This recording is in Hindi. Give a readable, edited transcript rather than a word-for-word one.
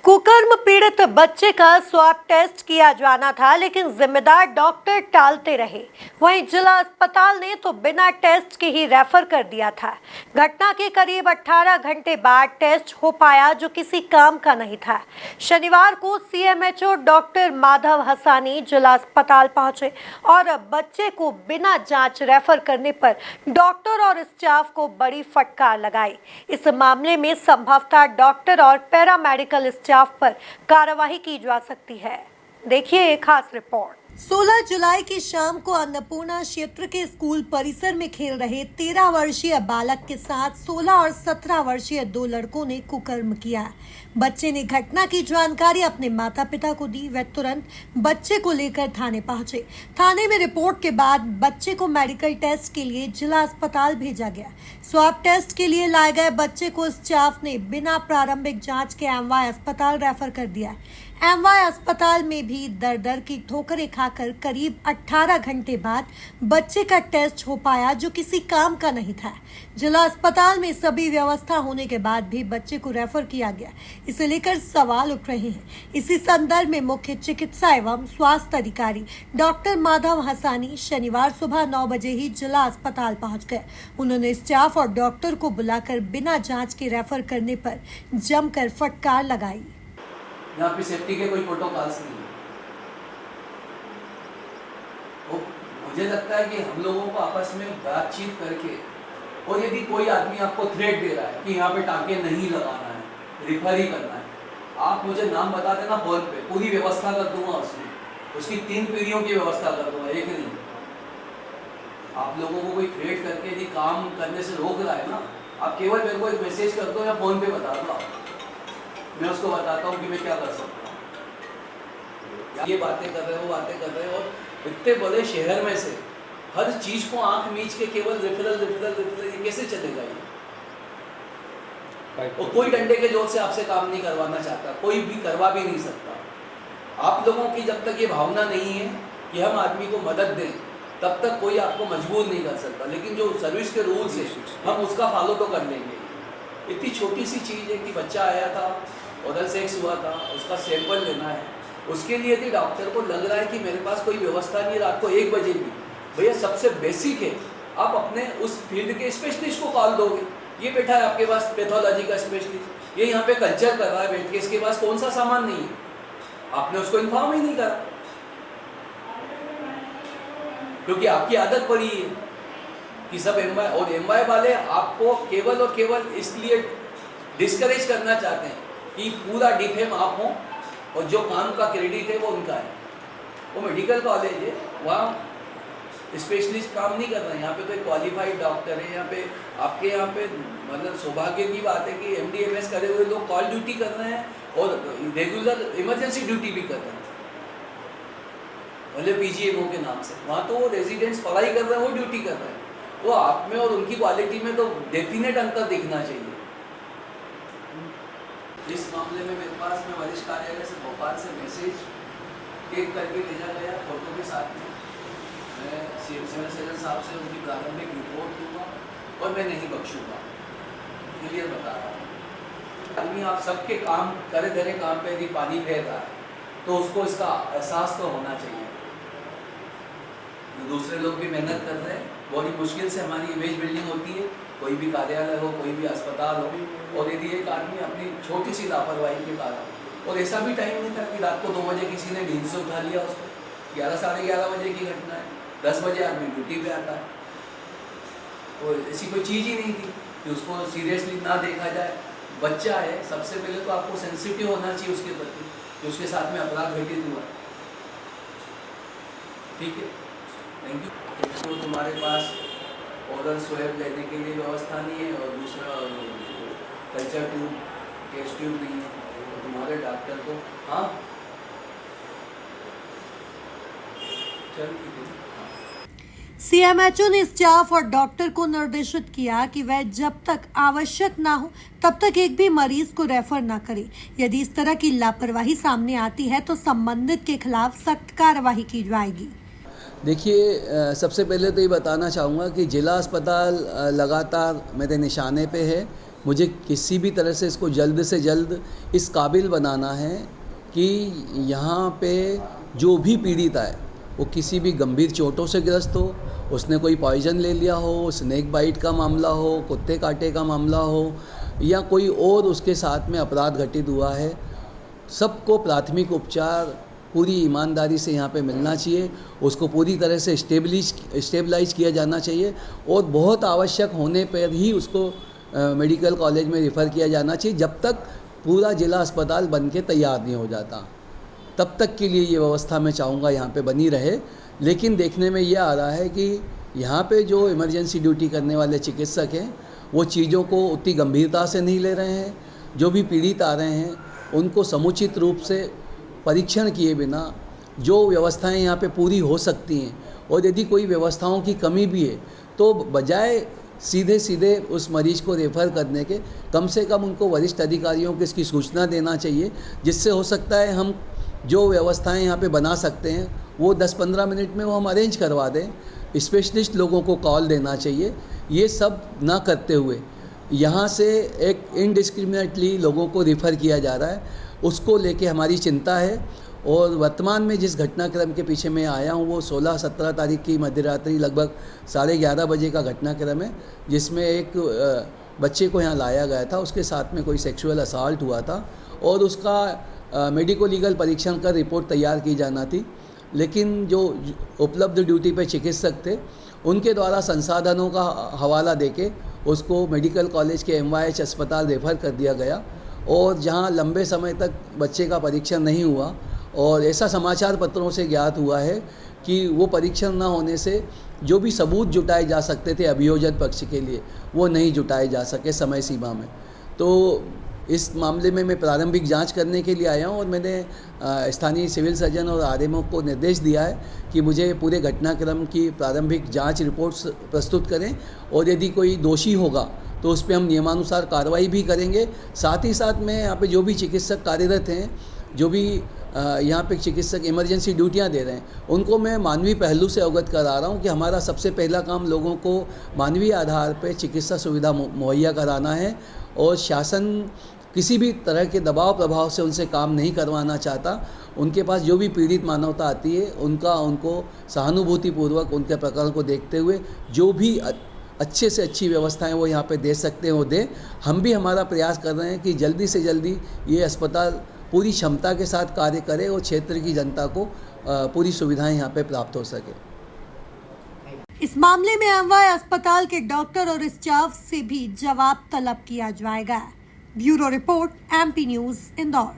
कुकर्म पीड़ित बच्चे का स्वाब टेस्ट किया जाना था, लेकिन जिम्मेदार डॉक्टर टालते रहे। वहीं जिला अस्पताल ने तो बिना टेस्ट के ही रेफर कर दिया था। घटना के करीब 18 घंटे बाद टेस्ट हो पाया, जो किसी काम का नहीं था। शनिवार को सीएमएचओ डॉक्टर माधव हसानी जिला अस्पताल पहुंचे और बच्चे को बिना जांच रेफर करने पर डॉक्टर और स्टाफ को बड़ी फटकार लगाई। इस मामले में संभवतः डॉक्टर और पैरामेडिकल स्टाफ पर कार्रवाई की जा सकती है। देखिए एक खास रिपोर्ट। 16 जुलाई की शाम को अन्नपूर्णा क्षेत्र के स्कूल परिसर में खेल रहे 13 वर्षीय बालक के साथ 16 और 17 वर्षीय दो लड़कों ने कुकर्म किया। बच्चे ने घटना की जानकारी अपने माता पिता को दी। वे तुरंत बच्चे को लेकर थाने पहुंचे। थाने में रिपोर्ट के बाद बच्चे को मेडिकल टेस्ट के लिए जिला अस्पताल भेजा गया। स्वाब टेस्ट के लिए लाए गए बच्चे को स्टाफ ने बिना प्रारंभिक जांच के एमवाय अस्पताल रेफर कर दिया। एमवाय अस्पताल में भी दर दर की ठोकरें खाकर करीब 18 घंटे बाद बच्चे का टेस्ट हो पाया, जो किसी काम का नहीं था। जिला अस्पताल में सभी व्यवस्था होने के बाद भी बच्चे को रेफर किया गया। इसे लेकर सवाल उठ रहे हैं। इसी संदर्भ में मुख्य चिकित्सा एवं स्वास्थ्य अधिकारी डॉक्टर माधव हसानी शनिवार सुबह 9 बजे ही जिला अस्पताल पहुंच गए। उन्होंने स्टाफ और डॉक्टर को बुलाकर बिना जांच के रेफर करने पर जमकर फटकार लगाई। यहाँ पे सेफ्टी के कोई प्रोटोकॉल्स नहीं है। मुझे लगता है कि हम लोगों को आपस में बातचीत करके, और यदि कोई आदमी आपको थ्रेट दे रहा है कि यहाँ पे टाँके नहीं लगाना है, रिफर ही करना है, आप मुझे नाम बता देना फोन पे, पूरी व्यवस्था कर दूंगा। उसकी 3 पीढ़ियों की व्यवस्था कर दूंगा, एक नहीं। आप लोगों को कोई थ्रेट करके यदि काम करने से रोक रहा है ना, आप केवल मेरे को एक मैसेज कर दो या फोन पे बता दो, मैं उसको बताता हूँ कि मैं क्या कर सकता हूँ। ये बातें कर रहे हो, बातें कर रहे हो, और इतने बड़े शहर में से हर चीज को आंख मीच के केवल रेफरल, ये कैसे चलेगा ये? और कोई डंडे के जोर से आपसे काम नहीं करवाना चाहता, कोई भी करवा भी नहीं सकता। आप लोगों की जब तक ये भावना नहीं है कि हम आदमी को मदद दें, तब तक कोई आपको मजबूर नहीं कर सकता। लेकिन जो सर्विस के रूल्स है, हम उसका फॉलो तो कर लेंगे। इतनी छोटी सी चीज़ है कि बच्चा आया था, ओरल सेक्स हुआ था, उसका सैंपल लेना है। उसके लिए यदि डॉक्टर को लग रहा है कि मेरे पास कोई व्यवस्था नहीं, रात को 1 बजे भी, भैया सबसे बेसिक है, आप अपने उस फील्ड के स्पेशलिस्ट को कॉल दोगे। ये बैठा है आपके पास पैथोलॉजी का स्पेशलिस्ट, ये यहाँ पे कल्चर कर रहा है बैठ के, इसके पास कौन सा सामान नहीं है, आपने उसको इन्फॉर्म ही नहीं करा, क्योंकि आपकी आदत पड़ी है कि सब एमवाय, और एमवाय वाले आपको केवल और केवल इसलिए डिस्करेज करना चाहते हैं कि पूरा डिफेम आप हो, और जो काम का क्रेडिट है वो उनका है। वो मेडिकल कॉलेज है, वहाँ स्पेशलिस्ट काम नहीं कर रहे हैं। यहाँ पे तो एक क्वालिफाइड डॉक्टर है। यहाँ पे आपके यहाँ पे मतलब सौभाग्य की बात है कि MD-MS करे हुए लोग कॉल ड्यूटी कर रहे हैं और रेगुलर इमरजेंसी ड्यूटी भी कर रहे हैं, भले PGMO के नाम से। वहाँ तो वो रेजिडेंट्स पढ़ाई कर रहे हैं, वो ड्यूटी कर रहे हैं। तो आप में और उनकी क्वालिटी में तो डेफिनेट अंतर दिखना चाहिए। इस मामले में मेरे पास में वरिष्ठ कार्यालय से भोपाल से मैसेज टेक करके भेजा गया फोटो के साथ में। मैं सिविल सर्जन साहब से उनकी प्रारंभिक रिपोर्ट दूंगा और मैं नहीं बख्शूंगा, क्लियर बता रहा हूँ। आदमी आप सबके काम करे धरे काम पे यदि पानी फेर रहा है तो उसको इसका एहसास तो होना चाहिए। दूसरे लोग भी मेहनत कर रहे हैं, बड़ी मुश्किल से हमारी इमेज बिल्डिंग होती है, कोई भी कार्यालय हो, कोई भी अस्पताल हो, और यदि एक आदमी अपनी छोटी सी लापरवाही के कारण, और ऐसा भी टाइम नहीं था कि रात को 2 बजे किसी ने नींद से उठा लिया उसको, 11 साढ़े 11 बजे की घटना है, 10 बजे आदमी ड्यूटी पे आता है। तो ऐसी कोई चीज़ ही नहीं थी कि उसको सीरियसली ना देखा जाए। बच्चा है, सबसे पहले तो आपको सेंसिटिव होना चाहिए उसके प्रति कि उसके साथ में अपराध घटित हुआ। ठीक है, थैंक यू। तो तुम्हारे पास ओरल स्वैब लेने के लिए व्यवस्था नहीं है, और दूसरा कल्चर ट्यूब, टेस्ट ट्यूब नहीं है, तो तुम्हारे डॉक्टर को, हाँ चल ठीक है। सीएमएचओ ने स्टाफ और डॉक्टर को निर्देशित किया कि वह जब तक आवश्यक ना हो तब तक एक भी मरीज को रेफर ना करे। यदि इस तरह की लापरवाही सामने आती है तो संबंधित के खिलाफ सख्त कार्रवाई की जाएगी। देखिए, सबसे पहले तो ये बताना चाहूँगा कि जिला अस्पताल लगातार मेरे निशाने पे है मुझे किसी भी तरह से इसको जल्द से जल्द इस काबिल बनाना है कि यहाँ पे जो भी पीड़ित आए वो किसी भी गंभीर चोटों से ग्रस्त हो, उसने कोई पॉइजन ले लिया हो, स्नेक बाइट का मामला हो, कुत्ते काटे का मामला हो या कोई और उसके साथ में अपराध घटित हुआ है, सबको प्राथमिक उपचार पूरी ईमानदारी से यहाँ पे मिलना चाहिए। उसको पूरी तरह से स्टेबलाइज किया जाना चाहिए और बहुत आवश्यक होने पर ही उसको मेडिकल कॉलेज में रेफ़र किया जाना चाहिए। जब तक पूरा जिला अस्पताल बन के तैयार नहीं हो जाता, तब तक के लिए ये व्यवस्था मैं चाहूँगा यहाँ पे बनी रहे। लेकिन देखने में ये आ रहा है कि यहाँ पे जो इमरजेंसी ड्यूटी करने वाले चिकित्सक हैं वो चीज़ों को उतनी गंभीरता से नहीं ले रहे हैं। जो भी पीड़ित आ रहे हैं उनको समुचित रूप से परीक्षण किए बिना जो व्यवस्थाएं यहाँ पे पूरी हो सकती हैं, और यदि कोई व्यवस्थाओं की कमी भी है तो बजाय सीधे सीधे उस मरीज़ को रेफ़र करने के कम से कम उनको वरिष्ठ अधिकारियों को इसकी सूचना देना चाहिए, जिससे हो सकता है हम जो व्यवस्थाएं यहाँ पे बना सकते हैं वो 10-15 मिनट में वो हम अरेंज करवा दें। स्पेशलिस्ट लोगों को कॉल देना चाहिए। ये सब ना करते हुए यहाँ से एक इनडिस्क्रिमिनेटली लोगों को रेफ़र किया जा रहा है, उसको लेके हमारी चिंता है। और वर्तमान में जिस घटनाक्रम के पीछे मैं आया हूँ वो 16-17 तारीख की मध्यरात्रि लगभग 11:30 बजे का घटनाक्रम है, जिसमें एक बच्चे को यहाँ लाया गया था, उसके साथ में कोई सेक्सुअल असॉल्ट हुआ था और उसका मेडिको लीगल परीक्षण कर रिपोर्ट तैयार की जाना थी। लेकिन जो उपलब्ध ड्यूटी पे चिकित्सक थे उनके द्वारा संसाधनों का हवाला देके उसको मेडिकल कॉलेज के MYH अस्पताल रेफ़र कर दिया गया, और जहां लंबे समय तक बच्चे का परीक्षण नहीं हुआ और ऐसा समाचार पत्रों से ज्ञात हुआ है कि वो परीक्षण ना होने से जो भी सबूत जुटाए जा सकते थे अभियोजन पक्ष के लिए वो नहीं जुटाए जा सके समय सीमा में। तो इस मामले में मैं प्रारंभिक जांच करने के लिए आया हूं और मैंने स्थानीय सिविल सर्जन और RMO को निर्देश दिया है कि मुझे पूरे घटनाक्रम की प्रारंभिक जांच रिपोर्ट्स प्रस्तुत करें, और यदि कोई दोषी होगा तो उस पर हम नियमानुसार कार्रवाई भी करेंगे। साथ ही साथ में यहाँ पे जो भी चिकित्सक कार्यरत हैं, जो भी यहाँ पे चिकित्सक इमरजेंसी ड्यूटियाँ दे रहे हैं, उनको मैं मानवीय पहलू से अवगत करा रहा हूँ कि हमारा सबसे पहला काम लोगों को मानवीय आधार पे चिकित्सा सुविधा मुहैया कराना है, और शासन किसी भी तरह के दबाव प्रभाव से उनसे काम नहीं करवाना चाहता। उनके पास जो भी पीड़ित मानवता आती है उनको सहानुभूतिपूर्वक उनके प्रकरण को देखते हुए जो भी अच्छे से अच्छी व्यवस्थाएं वो यहाँ पे दे सकते हैं वो दें। हम भी हमारा प्रयास कर रहे हैं कि जल्दी से जल्दी ये अस्पताल पूरी क्षमता के साथ कार्य करे और क्षेत्र की जनता को पूरी सुविधाएं यहाँ पे प्राप्त हो सके। इस मामले में MY अस्पताल के डॉक्टर और स्टाफ से भी जवाब तलब किया जाएगा। Bureau report MP news Indore.